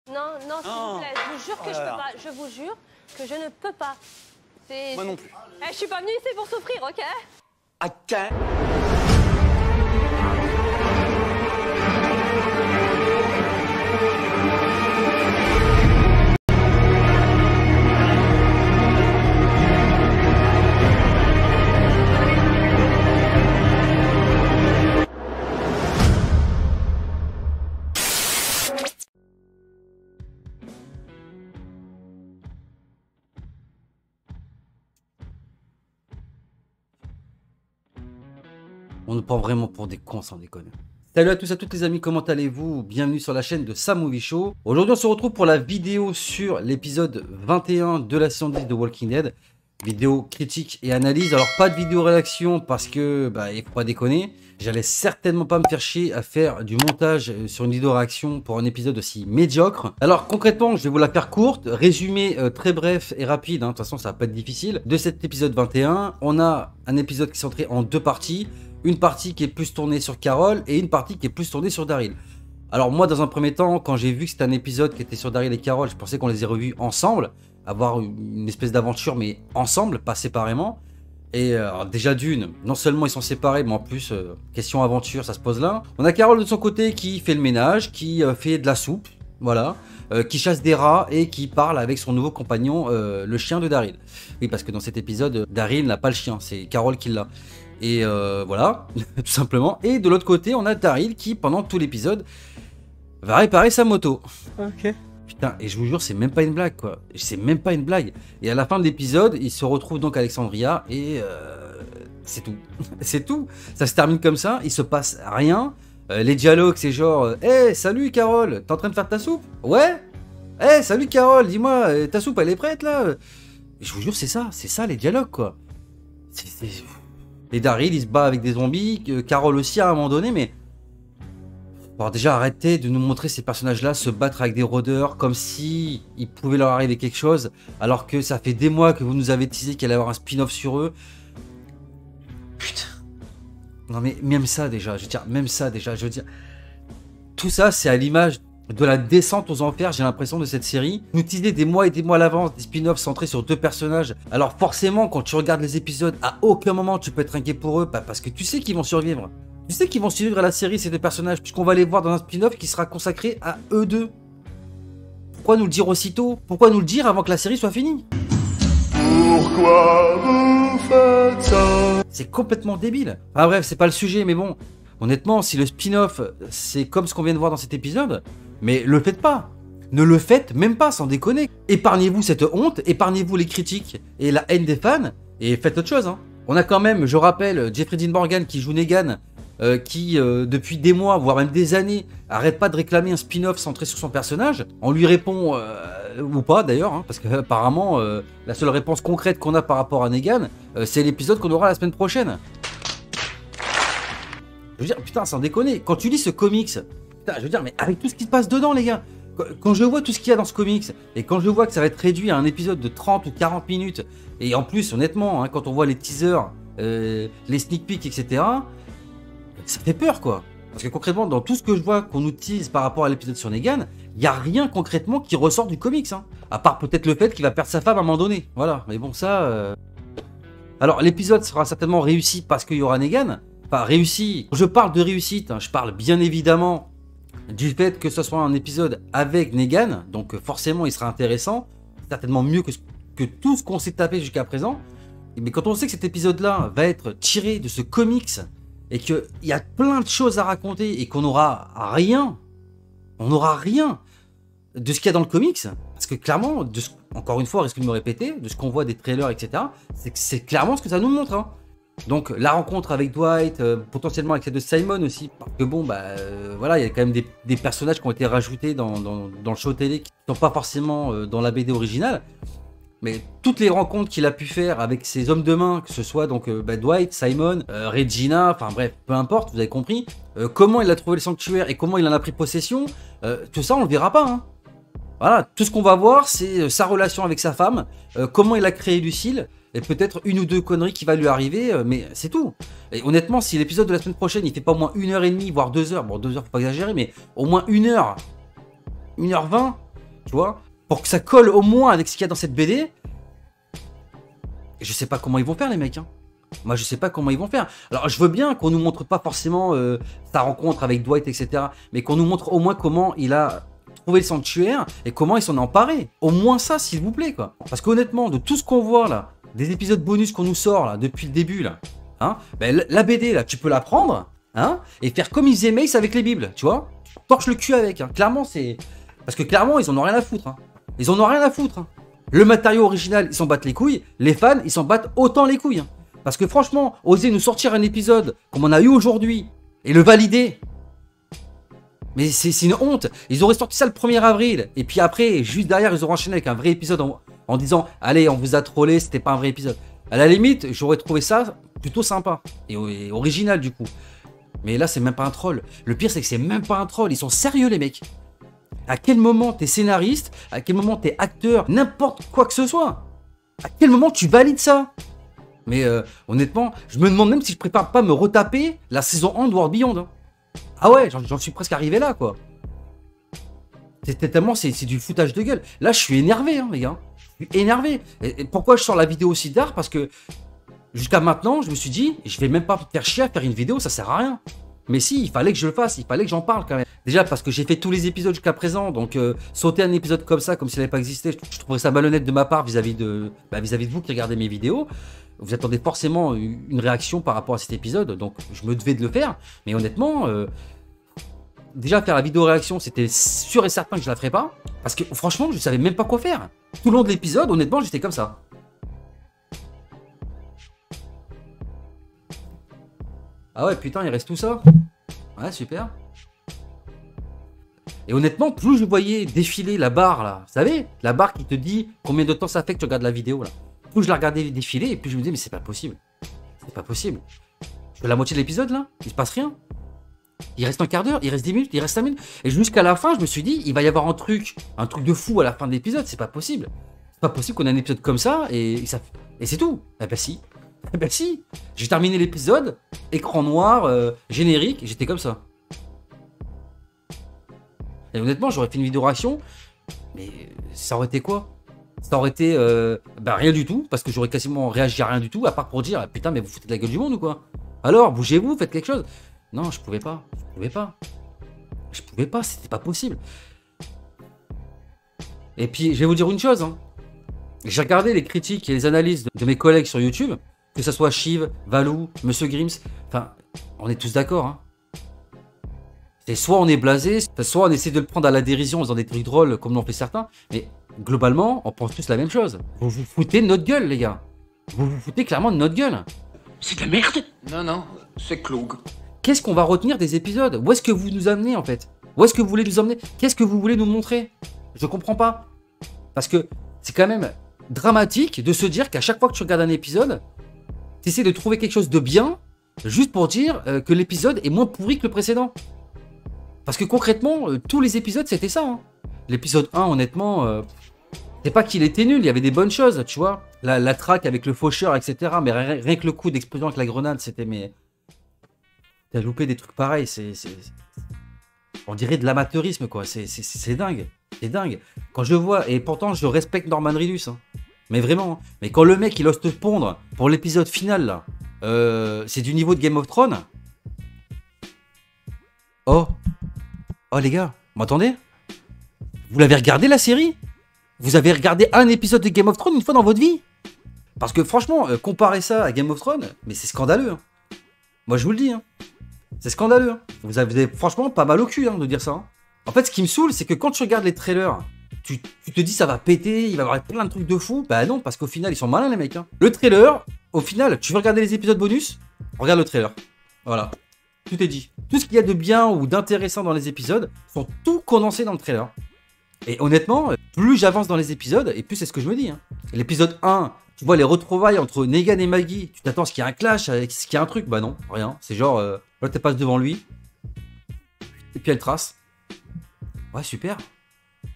Non, non, s'il vous plaît, je vous jure que je peux pas. Je vous jure que je ne peux pas. Moi non plus. Eh, je suis pas venue ici pour souffrir, ok? Ok. On nous prend vraiment pour des cons, sans déconner. Salut à tous et à toutes les amis, comment allez-vous? Bienvenue sur la chaîne de Sam Movie Show. Aujourd'hui on se retrouve pour la vidéo sur l'épisode 21 de la saison 10 de Walking Dead. Vidéo critique et analyse. Alors pas de vidéo réaction parce que, il faut pas déconner. J'allais certainement pas me faire chier à faire du montage sur une vidéo réaction pour un épisode aussi médiocre. Alors concrètement, je vais vous la faire courte, résumé très bref et rapide, de toute façon ça va pas être difficile. De cet épisode 21, on a un épisode qui est centré en deux parties. Une partie qui est plus tournée sur Carol et une partie qui est plus tournée sur Daryl. Alors moi dans un premier temps, quand j'ai vu que c'était un épisode qui était sur Daryl et Carol, je pensais qu'on les ait revus ensemble, avoir une espèce d'aventure mais ensemble, pas séparément. Et alors, déjà d'une, non seulement ils sont séparés, mais en plus, question aventure, ça se pose là. On a Carol de son côté qui fait le ménage, qui fait de la soupe, voilà, qui chasse des rats et qui parle avec son nouveau compagnon, le chien de Daryl. Oui, parce que dans cet épisode, Daryl n'a pas le chien, c'est Carol qui l'a. Et voilà, tout simplement. Et de l'autre côté, on a Daryl qui, pendant tout l'épisode, va réparer sa moto. Ok. Putain, et je vous jure, c'est même pas une blague, quoi. C'est même pas une blague. Et à la fin de l'épisode, il se retrouve donc à Alexandria et c'est tout. C'est tout. Ça se termine comme ça, il se passe rien. Les dialogues, c'est genre hey, salut Carole, t'es en train de faire ta soupe? Ouais. Hey, salut Carole, dis-moi, ta soupe elle est prête là? Et je vous jure, c'est ça les dialogues, quoi. Et Daryl, il se bat avec des zombies, Carol aussi à un moment donné, mais... Alors déjà, arrêtez de nous montrer ces personnages-là se battre avec des rôdeurs comme si il pouvait leur arriver quelque chose, alors que ça fait des mois que vous nous avez teasé qu'il allait y avoir un spin-off sur eux. Putain. Non mais même ça déjà, je veux dire... Tout ça, c'est à l'image de la descente aux enfers, j'ai l'impression, de cette série. Nous teaser des mois et des mois à l'avance des spin-offs centrés sur deux personnages. Alors forcément, quand tu regardes les épisodes, à aucun moment tu peux être inquiet pour eux, parce que tu sais qu'ils vont survivre. Tu sais qu'ils vont survivre à la série, ces deux personnages, puisqu'on va les voir dans un spin-off qui sera consacré à eux deux. Pourquoi nous le dire aussitôt? Pourquoi nous le dire avant que la série soit finie? Pourquoi vous faites ça? C'est complètement débile. Enfin bref, c'est pas le sujet, mais bon. Honnêtement, si le spin-off, c'est comme ce qu'on vient de voir dans cet épisode, mais le faites pas. Ne le faites même pas, sans déconner. Épargnez-vous cette honte, épargnez-vous les critiques et la haine des fans, et faites autre chose. On a quand même, je rappelle, Jeffrey Dean Morgan qui joue Negan, qui depuis des mois, voire même des années, arrête pas de réclamer un spin-off centré sur son personnage. On lui répond, ou pas d'ailleurs, parce qu'apparemment, la seule réponse concrète qu'on a par rapport à Negan, c'est l'épisode qu'on aura la semaine prochaine. Je veux dire, putain, sans déconner, quand tu lis ce comics, putain, je veux dire, mais avec tout ce qui se passe dedans, les gars, quand je vois tout ce qu'il y a dans ce comics, et quand je vois que ça va être réduit à un épisode de 30 ou 40 minutes, et en plus, honnêtement, quand on voit les teasers, les sneak peeks, etc., ça fait peur, quoi. Parce que concrètement, dans tout ce que je vois qu'on nous tease par rapport à l'épisode sur Negan, il n'y a rien concrètement qui ressort du comics, à part peut-être le fait qu'il va perdre sa femme à un moment donné. Voilà, mais bon, ça... Alors, l'épisode sera certainement réussi parce qu'il y aura Negan. Enfin, réussi. Je parle de réussite, je parle bien évidemment du fait que ce soit un épisode avec Negan, donc forcément il sera intéressant, certainement mieux que tout ce qu'on s'est tapé jusqu'à présent. Mais quand on sait que cet épisode-là va être tiré de ce comics et qu'il y a plein de choses à raconter et qu'on n'aura rien, de ce qu'il y a dans le comics, parce que clairement, encore une fois, risque de me répéter, de ce qu'on voit des trailers, etc., c'est clairement ce que ça nous montre. Donc la rencontre avec Dwight, potentiellement avec celle de Simon aussi, parce que bon, voilà, il y a quand même des personnages qui ont été rajoutés dans le show télé qui ne sont pas forcément dans la BD originale, mais toutes les rencontres qu'il a pu faire avec ses hommes de main, que ce soit donc Dwight, Simon, Regina, enfin bref, peu importe, vous avez compris, comment il a trouvé le sanctuaire et comment il en a pris possession, tout ça on le verra pas. Voilà, tout ce qu'on va voir, c'est sa relation avec sa femme, comment il a créé Lucille, et peut-être une ou deux conneries qui va lui arriver, mais c'est tout. Et honnêtement, si l'épisode de la semaine prochaine, il fait pas au moins 1h30, voire 2h, bon 2h faut pas exagérer, mais au moins 1h, 1h20, tu vois, pour que ça colle au moins avec ce qu'il y a dans cette BD. Je sais pas comment ils vont faire, les mecs, hein. Moi, je sais pas comment ils vont faire. Alors, je veux bien qu'on nous montre pas forcément sa rencontre avec Dwight, etc. Mais qu'on nous montre au moins comment il a trouvé le sanctuaire et comment il s'en est emparé. Au moins ça, s'il vous plaît, quoi. Parce qu'honnêtement, de tout ce qu'on voit, là, des épisodes bonus qu'on nous sort, là, depuis le début, là, hein, ben, la BD, là, tu peux la prendre, hein, et faire comme ils faisaient Mace avec les Bibles, tu vois. Tu torches le cul avec, hein. Clairement, c'est... Parce que clairement, ils en ont rien à foutre, hein. Ils en ont rien à foutre, hein. Le matériau original, ils s'en battent les couilles. Les fans, ils s'en battent autant les couilles, hein. Parce que franchement, oser nous sortir un épisode comme on a eu aujourd'hui et le valider, mais c'est une honte. Ils auraient sorti ça le 1er avril. Et puis après, juste derrière, ils auraient enchaîné avec un vrai épisode en disant « Allez, on vous a trollé, c'était pas un vrai épisode. » À la limite, j'aurais trouvé ça plutôt sympa et original du coup. Mais là, c'est même pas un troll. Le pire, c'est que c'est même pas un troll. Ils sont sérieux, les mecs. À quel moment t'es scénariste, à quel moment t'es acteur, n'importe quoi que ce soit. À quel moment tu valides ça? Mais honnêtement, je me demande même si je prépare pas me retaper la saison 1 de World Beyond. Hein. Ah ouais, j'en suis presque arrivé là, quoi. C'est tellement, c'est du foutage de gueule. Là, je suis énervé, hein, les gars. Je suis énervé. Et pourquoi je sors la vidéo aussi tard? Parce que jusqu'à maintenant, je me suis dit, je vais même pas me faire chier à faire une vidéo, ça sert à rien. Mais si, il fallait que je le fasse, il fallait que j'en parle quand même. Déjà parce que j'ai fait tous les épisodes jusqu'à présent, donc sauter un épisode comme ça, comme s'il n'avait pas existé, je trouverais ça malhonnête de ma part vis-à-vis de vous qui regardez mes vidéos. Vous attendez forcément une réaction par rapport à cet épisode, donc je me devais de le faire. Mais honnêtement, déjà faire la vidéo réaction, c'était sûr et certain que je la ferais pas, parce que franchement, je savais même pas quoi faire. Tout le long de l'épisode, honnêtement, j'étais comme ça. Ah ouais, putain, il reste tout ça. Ouais, super. Et honnêtement, plus je voyais défiler la barre, là, vous savez, la barre qui te dit combien de temps ça fait que tu regardes la vidéo, là. Plus je la regardais défiler, et plus je me disais, mais c'est pas possible. C'est pas possible. Je fais la moitié de l'épisode, là, il se passe rien. Il reste un quart d'heure, il reste 10 minutes, il reste 5 minutes. Et jusqu'à la fin, je me suis dit, il va y avoir un truc de fou à la fin de l'épisode, c'est pas possible. C'est pas possible qu'on ait un épisode comme ça, et c'est tout. Eh ben si. Eh ben si. J'ai terminé l'épisode, écran noir, générique, et j'étais comme ça. Et honnêtement, j'aurais fait une vidéo réaction, mais ça aurait été quoi? Ça aurait été rien du tout, parce que j'aurais quasiment réagi à rien du tout, à part pour dire putain, mais vous foutez de la gueule du monde ou quoi? Alors, bougez-vous, faites quelque chose. Non, je pouvais pas. Je pouvais pas, c'était pas possible. Et puis, je vais vous dire une chose. Hein. J'ai regardé les critiques et les analyses de mes collègues sur YouTube, que ce soit Shiv, Valou, Monsieur Grims, enfin, on est tous d'accord. Hein. C'est soit on est blasé, soit on essaie de le prendre à la dérision en faisant des trucs drôles comme l'ont fait certains, mais globalement, on pense tous la même chose. Vous vous foutez de notre gueule, les gars. Vous vous foutez clairement de notre gueule. C'est de la merde. Non, c'est Cloug. Qu'est-ce qu'on va retenir des épisodes? Où est-ce que vous nous amenez, en fait? Où est-ce que vous voulez nous emmener? Qu'est-ce que vous voulez nous montrer? Je comprends pas. Parce que c'est quand même dramatique de se dire qu'à chaque fois que tu regardes un épisode, tu essaies de trouver quelque chose de bien, juste pour dire que l'épisode est moins pourri que le précédent. Parce que concrètement, tous les épisodes, c'était ça. Hein. L'épisode 1, honnêtement, c'est pas qu'il était nul, il y avait des bonnes choses, tu vois. La traque avec le faucheur, etc. Mais rien que le coup d'explosion avec la grenade, c'était... mais t'as loupé des trucs pareils, on dirait de l'amateurisme, quoi. C'est dingue. C'est dingue. Quand je vois, et pourtant, je respecte Norman Reedus. Hein. Mais vraiment. Hein. Mais quand le mec, il ose te pondre pour l'épisode final, là, c'est du niveau de Game of Thrones. Oh, les gars, vous m'entendez? Vous l'avez regardé, la série? Vous avez regardé un épisode de Game of Thrones une fois dans votre vie? Parce que franchement, comparer ça à Game of Thrones, mais c'est scandaleux. Hein. Moi, je vous le dis. Hein. C'est scandaleux. Hein. Vous avez franchement pas mal au cul de dire ça. Hein. En fait, ce qui me saoule, c'est que quand tu regardes les trailers, tu te dis ça va péter, il va y avoir plein de trucs de fou. Bah non, parce qu'au final, ils sont malins, les mecs. Hein. Le trailer, au final, tu veux regarder les épisodes bonus, regarde le trailer. Voilà. Tout est dit. Tout ce qu'il y a de bien ou d'intéressant dans les épisodes sont tout condensés dans le trailer. Et honnêtement, plus j'avance dans les épisodes, et plus c'est ce que je me dis. Hein. L'épisode 1, tu vois les retrouvailles entre Negan et Maggie, tu t'attends à ce qu'il y ait un clash, à ce qu'il y ait un truc. Bah non, rien. C'est genre, là tu passes devant lui, et puis elle trace. Ouais, super.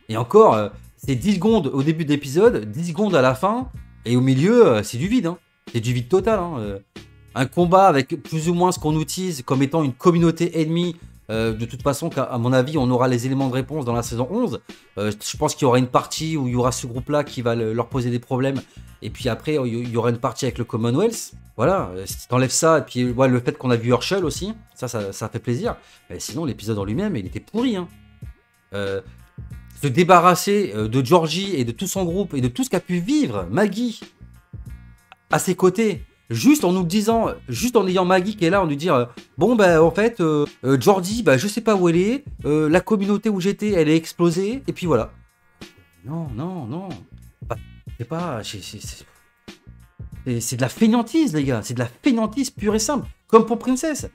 Et encore, c'est 10 secondes au début de l'épisode, 10 secondes à la fin, et au milieu, c'est du vide. Hein. C'est du vide total. Hein. Un combat avec plus ou moins ce qu'on utilise comme étant une communauté ennemie De toute façon, à mon avis, on aura les éléments de réponse dans la saison 11. Je pense qu'il y aura une partie où il y aura ce groupe-là qui va leur poser des problèmes. Et puis après, il y aura une partie avec le Commonwealth. Voilà, si t'enlèves ça, et puis ouais, le fait qu'on a vu Herschel aussi, ça fait plaisir. Mais sinon, l'épisode en lui-même, il était pourri. Hein. Se débarrasser de Georgie et de tout son groupe et de tout ce qu'a pu vivre Maggie à ses côtés. Juste en nous disant, juste en ayant Maggie qui est là, en nous dire bon ben en fait Georgie, je sais pas où elle est, la communauté où j'étais, elle est explosée, et puis voilà. Non, c'est pas, c'est de la fainéantise les gars, c'est de la fainéantise pure et simple, comme pour Princess.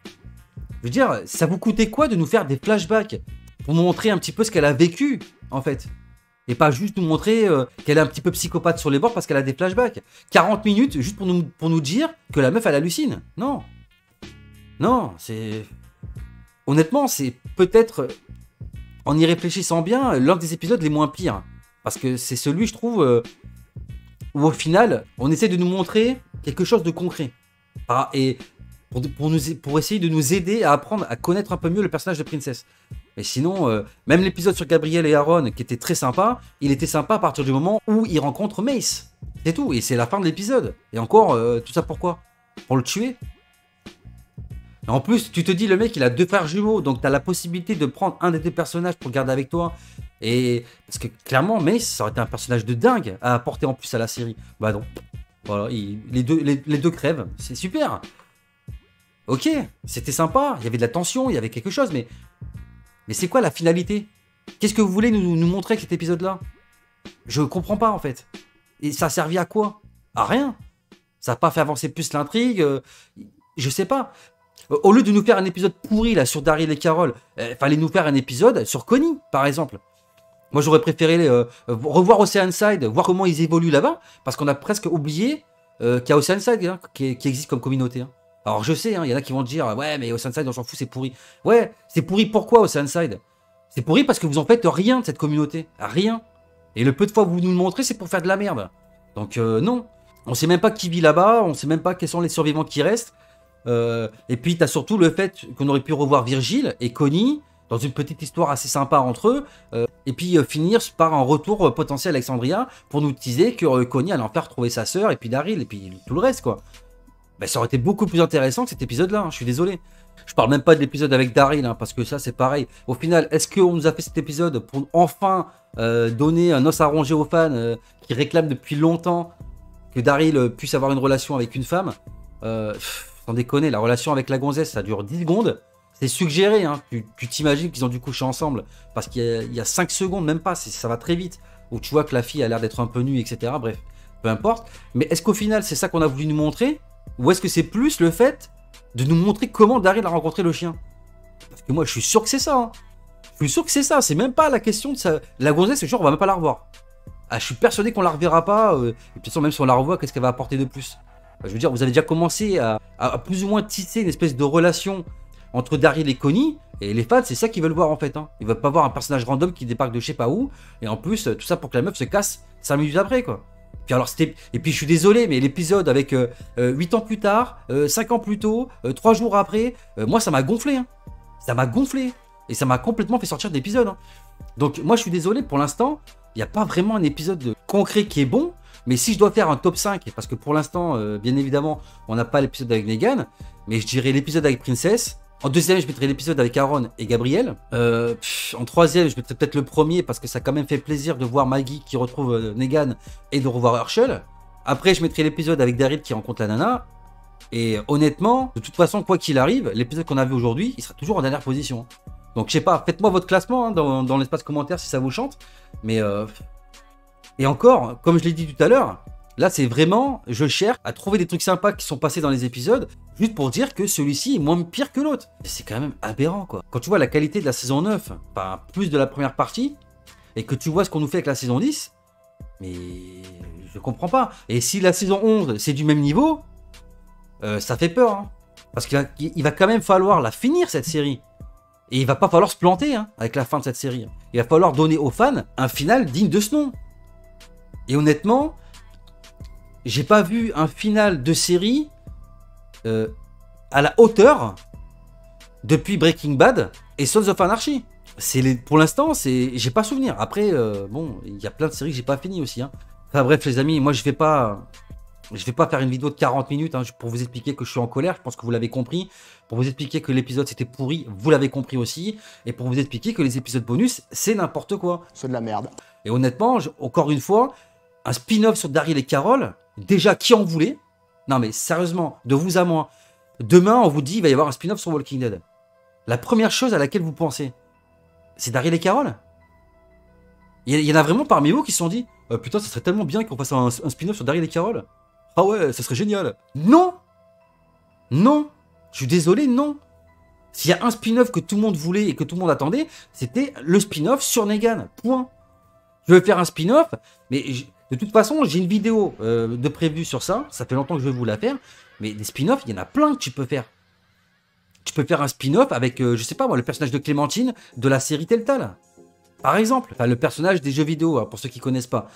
Je veux dire, ça vous coûtait quoi de nous faire des flashbacks pour nous montrer un petit peu ce qu'elle a vécu en fait? Et pas juste nous montrer qu'elle est un petit peu psychopathe sur les bords parce qu'elle a des flashbacks. 40 minutes juste pour nous dire que la meuf elle hallucine. Non. Non, c'est... Honnêtement, c'est peut-être, en y réfléchissant bien, l'un des épisodes les moins pires. Parce que c'est celui, je trouve, où au final, on essaie de nous montrer quelque chose de concret. Et pour essayer de nous aider à apprendre à connaître un peu mieux le personnage de Princess. Mais sinon, même l'épisode sur Gabriel et Aaron, qui était très sympa, il était sympa à partir du moment où il rencontre Mace. C'est tout, et c'est la fin de l'épisode. Et encore, tout ça pourquoi? Pour le tuer? Et en plus, tu te dis, le mec, il a 2 frères jumeaux, donc tu as la possibilité de prendre un des 2 personnages pour le garder avec toi. Et parce que clairement, Mace, ça aurait été un personnage de dingue à apporter en plus à la série. Bah non. Voilà, les deux crèvent, c'est super. Ok, c'était sympa, il y avait de la tension, il y avait quelque chose, mais c'est quoi la finalité? Qu'est-ce que vous voulez nous montrer avec cet épisode-là? Je comprends pas en fait. Et ça a servi à quoi? À rien. Ça n'a pas fait avancer plus l'intrigue. Je sais pas. Au lieu de nous faire un épisode pourri là sur Daryl et Carol, fallait nous faire un épisode sur Connie, par exemple. Moi j'aurais préféré revoir Oceanside, voir comment ils évoluent là-bas, parce qu'on a presque oublié qu'il y a Oceanside hein, qui existe comme communauté. Hein. Alors je sais, il y en a qui vont te dire « Ouais, mais Oceanside, on s'en fout, c'est pourri. » Ouais, c'est pourri pourquoi Oceanside? C'est pourri parce que vous en faites rien de cette communauté. Rien. Et le peu de fois que vous nous le montrez, c'est pour faire de la merde. Donc non. On sait même pas qui vit là-bas, on sait même pas quels sont les survivants qui restent. Et puis t'as surtout le fait qu'on aurait pu revoir Virgile et Connie dans une petite histoire assez sympa entre eux. Et puis finir par un retour potentiel à Alexandria pour nous teaser que Connie allait en faire retrouver sa sœur et puis Daryl et puis tout le reste quoi. Ben, ça aurait été beaucoup plus intéressant que cet épisode-là, hein, je suis désolé. Je parle même pas de l'épisode avec Daryl, hein, parce que ça c'est pareil. Au final, est-ce qu'on nous a fait cet épisode pour enfin donner un os à ronger aux fans qui réclament depuis longtemps que Daryl puisse avoir une relation avec une femme? Sans déconner, la relation avec la gonzesse, ça dure 10 secondes. C'est suggéré, hein. Tu t'imagines qu'ils ont dû coucher ensemble, parce qu'il y a 5 secondes, même pas, ça va très vite, où tu vois que la fille a l'air d'être un peu nue, etc. Bref, peu importe. Mais est-ce qu'au final, c'est ça qu'on a voulu nous montrer? Ou est-ce que c'est plus le fait de nous montrer comment Daryl a rencontré le chien? Parce que moi, je suis sûr que c'est ça. Hein. Je suis sûr que c'est ça. C'est même pas la question de ça. La gonzesse, c'est genre, on va même pas la revoir. Ah, je suis persuadé qu'on la reverra pas. Et puis, de toute façon, même si on la revoit, qu'est-ce qu'elle va apporter de plus? Je veux dire, vous avez déjà commencé à plus ou moins tisser une espèce de relation entre Daryl et Connie. Et les fans, c'est ça qu'ils veulent voir en fait. Hein. Ils veulent pas voir un personnage random qui débarque de je sais pas où. Et en plus, tout ça pour que la meuf se casse 5 minutes après, quoi. Puis alors, et puis je suis désolé, mais l'épisode avec 8 ans plus tard, 5 ans plus tôt, 3 jours après, moi ça m'a gonflé. Hein. Ça m'a gonflé. Et ça m'a complètement fait sortir d'épisode. Hein. Donc moi je suis désolé, pour l'instant, il n'y a pas vraiment un épisode concret qui est bon. Mais si je dois faire un top 5, parce que pour l'instant, bien évidemment, on n'a pas l'épisode avec Negan, mais je dirais l'épisode avec Princess. En deuxième, je mettrais l'épisode avec Aaron et Gabriel. En troisième, je mettrais peut-être le premier parce que ça a quand même fait plaisir de voir Maggie qui retrouve Negan et de revoir Herschel. Après, je mettrais l'épisode avec Daryl qui rencontre la nana. Et honnêtement, de toute façon, quoi qu'il arrive, l'épisode qu'on a vu aujourd'hui, il sera toujours en dernière position. Donc, je sais pas, faites-moi votre classement hein, dans l'espace commentaire si ça vous chante. Mais, et encore, comme je l'ai dit tout à l'heure, là, c'est vraiment, je cherche à trouver des trucs sympas qui sont passés dans les épisodes, juste pour dire que celui-ci est moins pire que l'autre. C'est quand même aberrant, quoi. Quand tu vois la qualité de la saison 9, enfin, plus de la première partie, et que tu vois ce qu'on nous fait avec la saison 10, mais je comprends pas. Et si la saison 11, c'est du même niveau, ça fait peur, hein. Parce qu'il va quand même falloir la finir, cette série. Et il va pas falloir se planter hein, avec la fin de cette série. Il va falloir donner aux fans un final digne de ce nom. Et honnêtement, j'ai pas vu un final de série à la hauteur depuis Breaking Bad et Sons of Anarchy. Pour l'instant, j'ai pas souvenir. Après, bon, il y a plein de séries que j'ai pas fini aussi. Hein. Enfin bref, les amis, moi je vais pas faire une vidéo de 40 minutes hein, pour vous expliquer que je suis en colère. Je pense que vous l'avez compris. Pour vous expliquer que l'épisode c'était pourri, vous l'avez compris aussi. Et pour vous expliquer que les épisodes bonus, c'est n'importe quoi. C'est de la merde. Et honnêtement, encore une fois, un spin-off sur Daryl et Carol, déjà qui en voulait? Non mais sérieusement, de vous à moi. Demain, on vous dit il va y avoir un spin-off sur Walking Dead. La première chose à laquelle vous pensez, c'est Daryl et Carol. Il y en a vraiment parmi vous qui se sont dit putain, ça serait tellement bien qu'on fasse un spin-off sur Daryl et Carol. Ah ouais, ça serait génial. Non. Non. Je suis désolé, non. S'il y a un spin-off que tout le monde voulait et que tout le monde attendait, c'était le spin-off sur Negan. Point. Je vais faire un spin-off, mais de toute façon, j'ai une vidéo de prévue sur ça. Ça fait longtemps que je vais vous la faire. Mais des spin-offs, il y en a plein que tu peux faire. Tu peux faire un spin-off avec, je sais pas moi, le personnage de Clémentine de la série Telltale. Par exemple, enfin, le personnage des jeux vidéo, hein, pour ceux qui connaissent pas.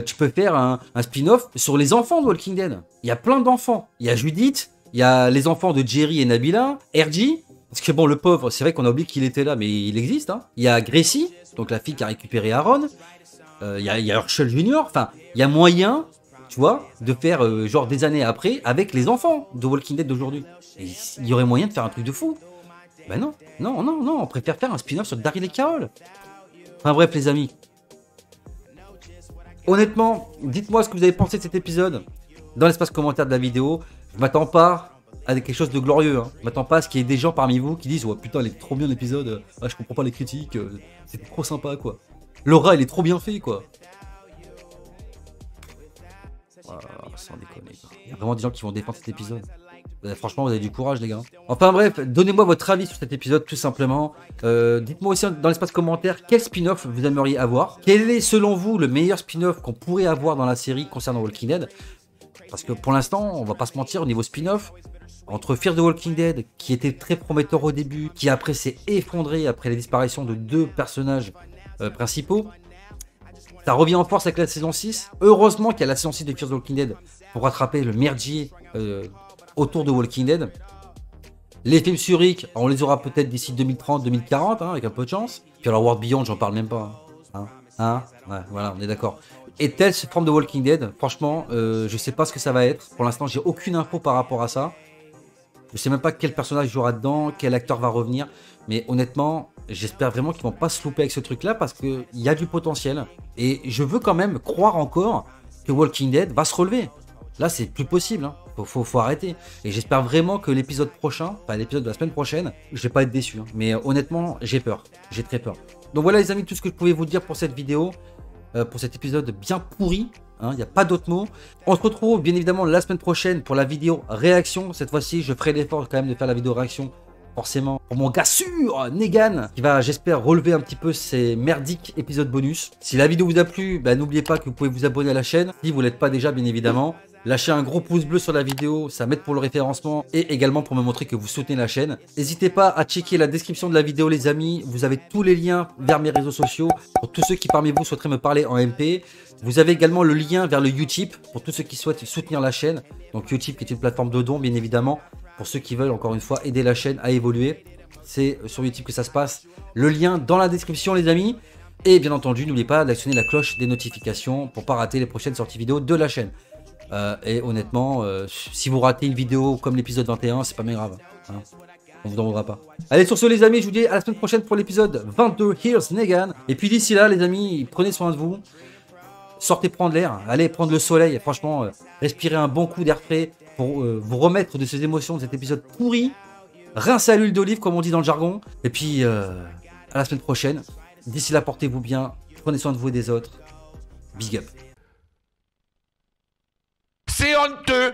Tu peux faire un spin-off sur les enfants de Walking Dead. Il y a plein d'enfants. Il y a Judith, il y a les enfants de Jerry et Nabila, RG. Parce que bon, le pauvre, c'est vrai qu'on a oublié qu'il était là, mais il existe. Hein. Il y a Gracie, donc la fille qui a récupéré Aaron. Il y a Herschel Junior. Enfin, il y a moyen, tu vois, de faire genre des années après avec les enfants de Walking Dead d'aujourd'hui. Il y aurait moyen de faire un truc de fou. Ben non, non, non, non, on préfère faire un spin-off sur Daryl et Carol. Enfin bref les amis. Honnêtement, dites-moi ce que vous avez pensé de cet épisode dans l'espace commentaire de la vidéo. Je m'attends pas à quelque chose de glorieux. Hein. Je m'attends pas à ce qu'il y ait des gens parmi vous qui disent « Ouais putain, il est trop bien l'épisode, ah, je comprends pas les critiques, c'est trop sympa quoi. » L'aura, il est trop bien fait quoi. Oh, sans déconner. Il y a vraiment des gens qui vont défendre cet épisode. Franchement, vous avez du courage, les gars. Enfin bref, donnez-moi votre avis sur cet épisode, tout simplement. Dites-moi aussi dans l'espace commentaire quel spin-off vous aimeriez avoir. Quel est, selon vous, le meilleur spin-off qu'on pourrait avoir dans la série concernant Walking Dead? Parce que pour l'instant, on va pas se mentir, au niveau spin-off, entre Fear the Walking Dead, qui était très prometteur au début, qui après s'est effondré après la disparition de 2 personnages principaux, ça revient en force avec la saison 6. Heureusement qu'il y a la saison 6 de Fear the Walking Dead pour rattraper le merdier autour de Walking Dead. Les films sur Rick, on les aura peut-être d'ici 2030-2040, hein, avec un peu de chance. Puis alors World Beyond, j'en parle même pas. Hein, ouais, voilà, on est d'accord. Et telle forme de Walking Dead, franchement, je sais pas ce que ça va être. Pour l'instant, j'ai aucune info par rapport à ça. Je sais même pas quel personnage il y aura dedans, quel acteur va revenir. Mais honnêtement, j'espère vraiment qu'ils vont pas se louper avec ce truc-là parce qu'il y a du potentiel. Et je veux quand même croire encore que Walking Dead va se relever. Là, c'est plus possible. Hein. Faut arrêter. Et j'espère vraiment que l'épisode prochain, enfin l'épisode de la semaine prochaine, je vais pas être déçu. Hein. Mais honnêtement, j'ai peur. J'ai très peur. Donc voilà les amis, tout ce que je pouvais vous dire pour cette vidéo. Pour cet épisode bien pourri. Il n'y a pas d'autre mot. On se retrouve bien évidemment la semaine prochaine pour la vidéo réaction. Cette fois-ci, je ferai l'effort quand même de faire la vidéo réaction. Forcément, pour mon gars sûr, Negan, qui va, j'espère, relever un petit peu ces merdiques épisodes bonus. Si la vidéo vous a plu, bah, n'oubliez pas que vous pouvez vous abonner à la chaîne, si vous ne l'êtes pas déjà, bien évidemment. Lâchez un gros pouce bleu sur la vidéo, ça m'aide pour le référencement et également pour me montrer que vous soutenez la chaîne. N'hésitez pas à checker la description de la vidéo les amis, vous avez tous les liens vers mes réseaux sociaux pour tous ceux qui parmi vous souhaiteraient me parler en MP. Vous avez également le lien vers le Utip pour tous ceux qui souhaitent soutenir la chaîne. Donc Utip qui est une plateforme de dons bien évidemment pour ceux qui veulent encore une fois aider la chaîne à évoluer. C'est sur Utip que ça se passe. Le lien dans la description les amis. Et bien entendu n'oubliez pas d'actionner la cloche des notifications pour ne pas rater les prochaines sorties vidéo de la chaîne. Et honnêtement, si vous ratez une vidéo comme l'épisode 21, c'est pas bien grave. Hein. On vous en voudra pas. Allez, sur ce, les amis, je vous dis à la semaine prochaine pour l'épisode 22, Here's Negan. Et puis d'ici là, les amis, prenez soin de vous. Sortez prendre l'air, allez prendre le soleil. Franchement, respirez un bon coup d'air frais pour vous remettre de ces émotions de cet épisode pourri. Rincez à l'huile d'olive, comme on dit dans le jargon. Et puis, à la semaine prochaine. D'ici là, portez-vous bien. Prenez soin de vous et des autres. Big up. C'est honteux.